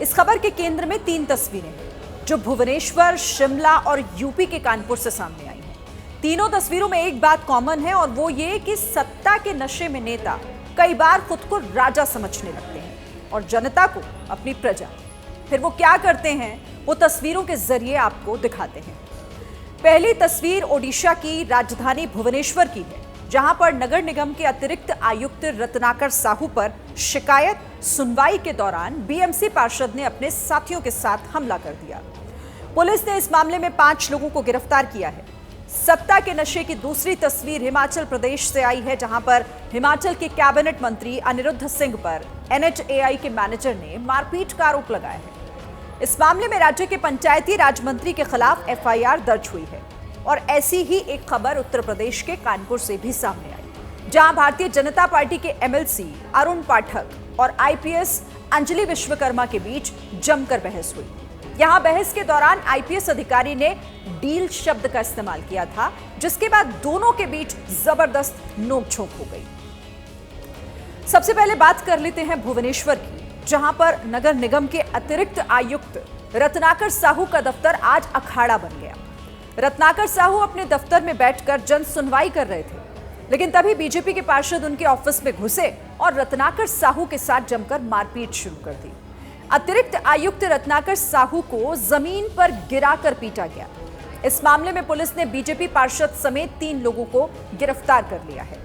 इस खबर के केंद्र में 3 तस्वीरें हैं जो भुवनेश्वर, शिमला और यूपी के कानपुर से सामने आई हैं। तीनों तस्वीरों में एक बात कॉमन है और वो ये कि सत्ता के नशे में नेता कई बार खुद को राजा समझने लगते हैं और जनता को अपनी प्रजा। फिर वो क्या करते हैं वो तस्वीरों के जरिए आपको दिखाते हैं। पहली तस्वीर ओडिशा की राजधानी भुवनेश्वर की है, जहां पर नगर निगम के अतिरिक्त आयुक्त रत्नाकर साहू पर शिकायत सुनवाई के दौरान बीएमसी पार्षद ने अपने साथियों के साथ हमला कर दिया। पुलिस ने इस मामले में 5 लोगों को गिरफ्तार किया है। सत्ता के नशे की दूसरी तस्वीर हिमाचल प्रदेश से आई है, जहां पर हिमाचल के कैबिनेट मंत्री अनिरुद्ध सिंह पर NHAI के मैनेजर ने मारपीट का आरोप लगाया है। इस मामले में राज्य के पंचायती राज मंत्री के खिलाफ FIR दर्ज हुई है और ऐसी ही एक खबर उत्तर प्रदेश के कानपुर से भी सामने आई, जहां भारतीय जनता पार्टी के MLC अरुण पाठक और IPS अंजलि विश्वकर्मा के बीच जमकर बहस हुई। यहां बहस के दौरान IPS अधिकारी ने डील शब्द का इस्तेमाल किया था, जिसके बाद दोनों के बीच जबरदस्त नोकझोंक हो गई। सबसे पहले बात कर लेते हैं भुवनेश्वर की, जहां पर नगर निगम के अतिरिक्त आयुक्त रत्नाकर साहू का दफ्तर आज अखाड़ा बन गया। रत्नाकर साहू अपने दफ्तर में बैठकर जन सुनवाई कर रहे थे, लेकिन तभी बीजेपी के पार्षद उनके ऑफिस में घुसे और रत्नाकर साहू के साथ जमकर मारपीट शुरू कर दी। अतिरिक्त आयुक्त रत्नाकर साहू को जमीन पर गिराकर पीटा गया। इस मामले में पुलिस ने बीजेपी पार्षद समेत 3 लोगों को गिरफ्तार कर लिया है।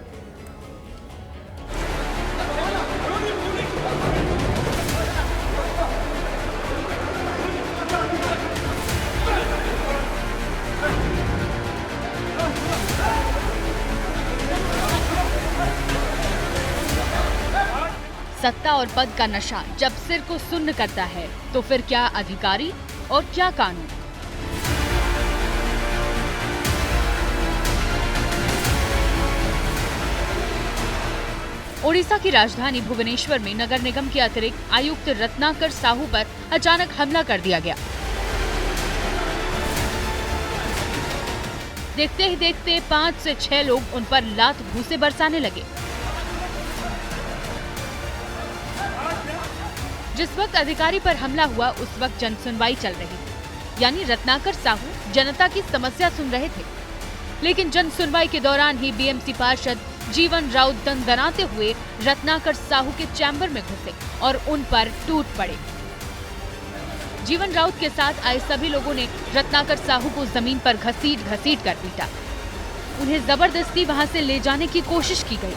सत्ता और पद का नशा जब सिर को सुन्न करता है तो फिर क्या अधिकारी और क्या कानून। ओडिशा की राजधानी भुवनेश्वर में नगर निगम के अतिरिक्त आयुक्त रत्नाकर साहू पर अचानक हमला कर दिया गया। देखते ही देखते 5 से 6 लोग उन पर लात घूंसे बरसाने लगे। जिस वक्त अधिकारी पर हमला हुआ उस वक्त जनसुनवाई चल रही थी, यानी रत्नाकर साहू जनता की समस्या सुन रहे थे। लेकिन जनसुनवाई के दौरान ही बीएमसी पार्षद जीवन राउत दंदनाते हुए रत्नाकर साहू के चैम्बर में घुसे और उन पर टूट पड़े। जीवन राउत के साथ आए सभी लोगों ने रत्नाकर साहू को जमीन पर घसीट कर पीटा। उन्हें जबरदस्ती वहां से ले जाने की कोशिश की गई।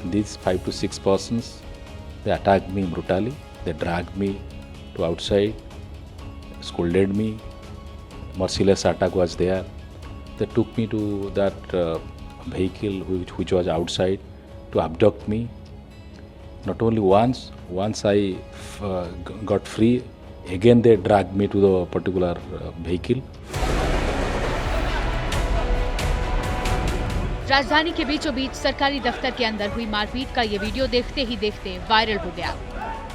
These 5 to 6 persons, they attacked me brutally. They dragged me to outside, scolded me. Merciless attack was there. They took me to that vehicle which was outside to abduct me. Not only once I got free, again they dragged me to the particular vehicle. राजधानी के बीचों बीच सरकारी दफ्तर के अंदर हुई मारपीट का ये वीडियो देखते ही देखते वायरल हो गया।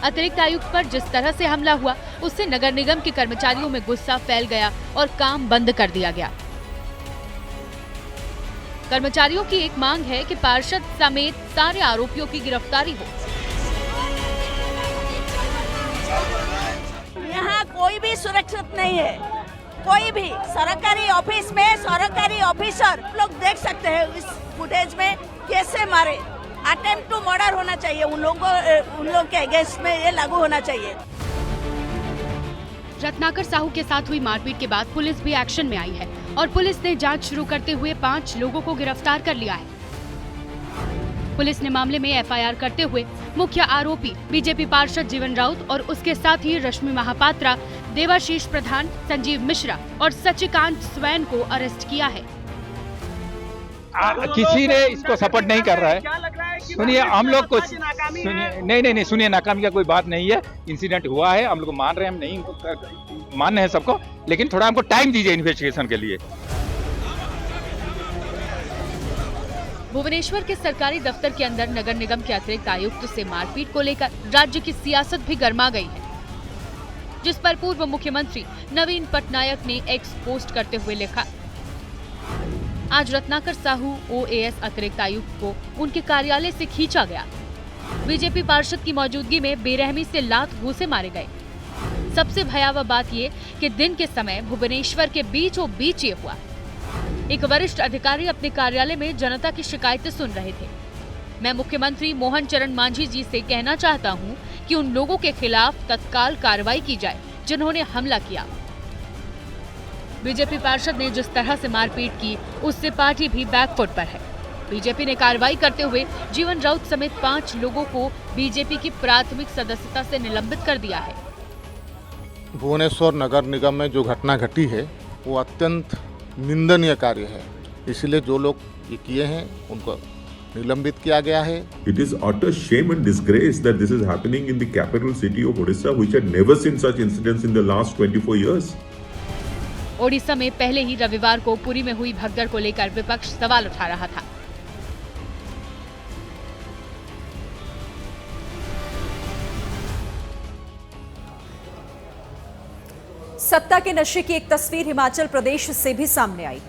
अतिरिक्त आयुक्त पर जिस तरह से हमला हुआ उससे नगर निगम के कर्मचारियों में गुस्सा फैल गया और काम बंद कर दिया गया। कर्मचारियों की एक मांग है कि पार्षद समेत सारे आरोपियों की गिरफ्तारी हो। यहाँ कोई भी सुरक्षित नहीं है। कोई भी सरकारी ऑफिस में सरकारी ऑफिसर लोग देख सकते हैं इस फुटेज में कैसे मारे। अटेम्प्ट टू मर्डर होना चाहिए, उन लोगों के अगेंस्ट में ये लागू होना चाहिए। रत्नाकर साहू के साथ हुई मारपीट के बाद पुलिस भी एक्शन में आई है और पुलिस ने जांच शुरू करते हुए 5 लोगों को गिरफ्तार कर लिया है। पुलिस ने मामले में FIR करते हुए मुख्य आरोपी बीजेपी पार्षद जीवन राउत और उसके साथ ही रश्मि महापात्रा, देवाशीष प्रधान, संजीव मिश्रा और सचिकांत स्वैन को अरेस्ट किया है। किसी ने इसको सपोर्ट नहीं कर रहा है। सुनिए, हम लोग को नहीं सुनिए, नाकामी का कोई बात नहीं है। इंसिडेंट हुआ है, हम लोग मान रहे हैं, हम नहीं मान रहे हैं सबको, लेकिन थोड़ा हमको टाइम दीजिए इन्वेस्टिगेशन के लिए। भुवनेश्वर के सरकारी दफ्तर के अंदर नगर निगम के अतिरिक्त आयुक्त से मारपीट को लेकर राज्य की सियासत भी गर्मा गई है, जिस पर पूर्व मुख्यमंत्री नवीन पटनायक ने एक्स पोस्ट करते हुए लिखा, आज रत्नाकर साहू OAS अतिरिक्त आयुक्त को उनके कार्यालय से खींचा गया। बीजेपी पार्षद की मौजूदगी में बेरहमी से लात घूंसे मारे गए। सबसे भयावह बात ये कि दिन के समय भुवनेश्वर के बीचों बीच ये हुआ। एक वरिष्ठ अधिकारी अपने कार्यालय में जनता की शिकायतें सुन रहे थे। मैं मुख्यमंत्री मोहन चरण मांझी जी से कहना चाहता हूं कि उन लोगों के खिलाफ तत्काल कार्रवाई की जाए जिन्होंने हमला किया। बीजेपी पार्षद ने जिस तरह से मारपीट की, उससे पार्टी भी बैकफुट पर है। बीजेपी ने कार्रवाई करते हुए जीवन राउत समेत 5 लोगों को बीजेपी की प्राथमिक सदस्यता से निलंबित कर दिया है। भुवनेश्वर नगर निगम में जो घटना घटी है वो अत्यंत निंदनीय कार्य है, इसलिए जो लोग ये किए हैं उनको निलंबित किया गया है। It is utter shame and disgrace that this is happening in the capital city of Odisha, which had never seen such incidents in the last 24 years. Odisha में पहले ही रविवार को पुरी में हुई भगदड़ को लेकर विपक्ष सवाल उठा रहा था। सत्ता के नशे की एक तस्वीर हिमाचल प्रदेश से भी सामने आई,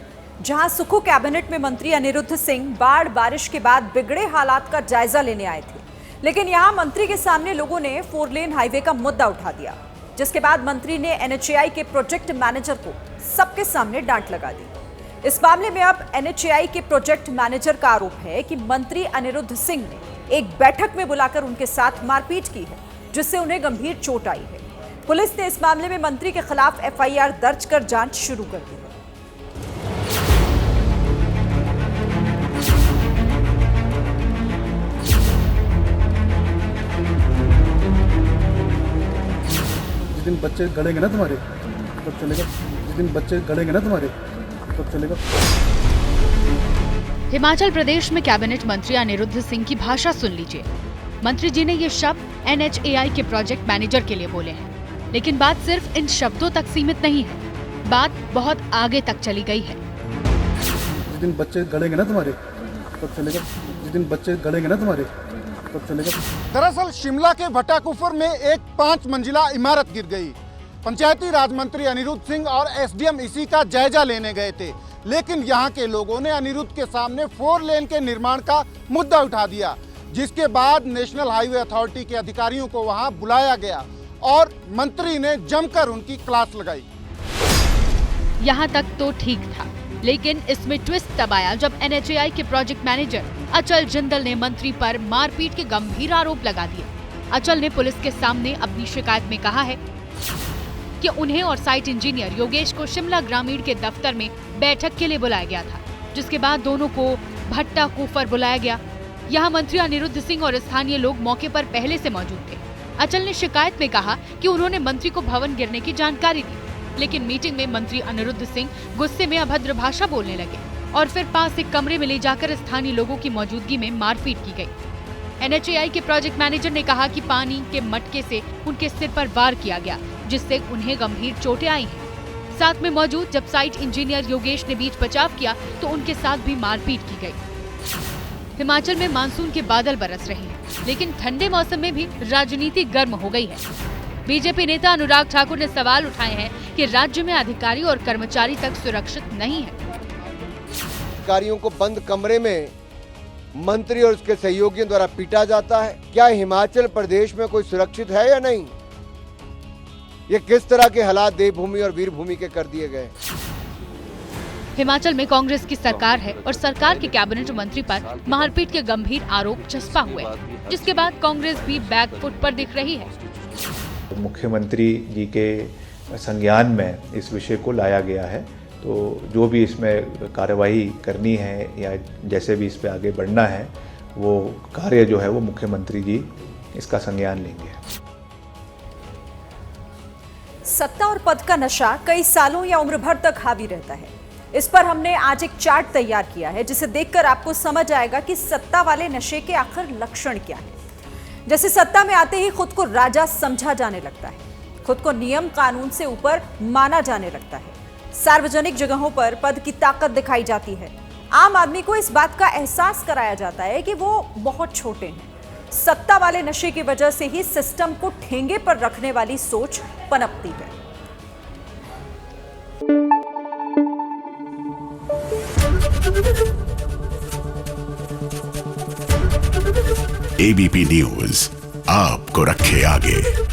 जहां सुखू कैबिनेट में मंत्री अनिरुद्ध सिंह बाढ़ बारिश के बाद बिगड़े हालात का जायजा लेने आए थे। लेकिन यहां मंत्री के सामने लोगों ने 4 लेन हाईवे का मुद्दा उठा दिया, जिसके बाद मंत्री ने NHAI के प्रोजेक्ट मैनेजर को सबके सामने डांट लगा दी। इस मामले में अब NHAI के प्रोजेक्ट मैनेजर का आरोप है कि मंत्री अनिरुद्ध सिंह ने एक बैठक में बुलाकर उनके साथ मारपीट की है, जिससे उन्हें गंभीर चोट आई है। पुलिस ने इस मामले में मंत्री के खिलाफ FIR दर्ज कर जांच शुरू कर दी है। जिस दिन बच्चे गड़ेंगे ना तुम्हारे तब चलेगा, जिस दिन बच्चे गड़ेंगे ना तुम्हारे तब चलेगा। हिमाचल प्रदेश में कैबिनेट मंत्री अनिरुद्ध सिंह की भाषा सुन लीजिए। मंत्री जी ने ये शब्द NHAI के प्रोजेक्ट मैनेजर के लिए बोले हैं, लेकिन बात सिर्फ इन शब्दों तक सीमित नहीं है, बात बहुत आगे तक चली गई है। जिस दिन बच्चे गड़ेंगे ना तुम्हारे तब चलेगा, जिस दिन बच्चे गड़ेंगे ना तुम्हारे तब चलेगा। दरअसल शिमला के भट्टाकुफर में एक 5 मंजिला इमारत गिर गई। पंचायती राज मंत्री अनिरुद्ध सिंह और SDM इसी का जायजा लेने गए थे, लेकिन यहाँ के लोगों ने अनिरुद्ध के सामने 4 लेन के निर्माण का मुद्दा उठा दिया, जिसके बाद नेशनल हाईवे अथॉरिटी के अधिकारियों को वहाँ बुलाया गया और मंत्री ने जमकर उनकी क्लास लगाई। यहाँ तक तो ठीक था, लेकिन इसमें ट्विस्ट तब आया जब NHAI के प्रोजेक्ट मैनेजर अचल जिंदल ने मंत्री पर मारपीट के गंभीर आरोप लगा दिए। अचल ने पुलिस के सामने अपनी शिकायत में कहा है कि उन्हें और साइट इंजीनियर योगेश को शिमला ग्रामीण के दफ्तर में बैठक के लिए बुलाया गया था, जिसके बाद दोनों को भट्टाकुफर बुलाया गया। यहाँ मंत्री अनिरुद्ध सिंह और स्थानीय लोग मौके पर पहले से मौजूद थे। अचल ने शिकायत में कहा कि उन्होंने मंत्री को भवन गिरने की जानकारी दी, लेकिन मीटिंग में मंत्री अनिरुद्ध सिंह गुस्से में अभद्र भाषा बोलने लगे और फिर पास एक कमरे में ले जाकर स्थानीय लोगों की मौजूदगी में मारपीट की गई। NHAI के प्रोजेक्ट मैनेजर ने कहा कि पानी के मटके से उनके सिर पर वार किया गया, जिससे उन्हें गंभीर चोटें आई हैं। साथ में मौजूद जब साइट इंजीनियर योगेश ने बीच बचाव किया तो उनके साथ भी मारपीट की गई। हिमाचल में मानसून के बादल बरस रहे हैं, लेकिन ठंडे मौसम में भी राजनीति गर्म हो गई है। बीजेपी नेता अनुराग ठाकुर ने सवाल उठाए हैं कि राज्य में अधिकारी और कर्मचारी तक सुरक्षित नहीं है। अधिकारियों को बंद कमरे में मंत्री और उसके सहयोगियों द्वारा पीटा जाता है। क्या हिमाचल प्रदेश में कोई सुरक्षित है या नहीं? ये किस तरह के हालात देवभूमि और वीरभूमि के कर दिए गए। हिमाचल में कांग्रेस की सरकार है और सरकार के कैबिनेट मंत्री पर मारपीट के गंभीर आरोप चस्पा हुए, जिसके बाद कांग्रेस भी बैकफुट पर दिख रही है। मुख्यमंत्री जी के संज्ञान में इस विषय को लाया गया है, तो जो भी इसमें कार्यवाही करनी है या जैसे भी इस पे आगे बढ़ना है, वो कार्य जो है वो मुख्यमंत्री जी इसका संज्ञान लेंगे। सत्ता और पद का नशा कई सालों या उम्र भर तक हावी रहता है। इस पर हमने आज एक चार्ट तैयार किया है, जिसे देखकर आपको समझ आएगा कि सत्ता वाले नशे के आखिर लक्षण क्या है। जैसे सत्ता में आते ही खुद को राजा समझा जाने लगता है, खुद को नियम कानून से ऊपर माना जाने लगता है, सार्वजनिक जगहों पर पद की ताकत दिखाई जाती है, आम आदमी को इस बात का एहसास कराया जाता है कि वो बहुत छोटे हैं। सत्ता वाले नशे की वजह से ही सिस्टम को ठेंगे पर रखने वाली सोच पनपती है। एबीपी न्यूज आपको रखे आगे।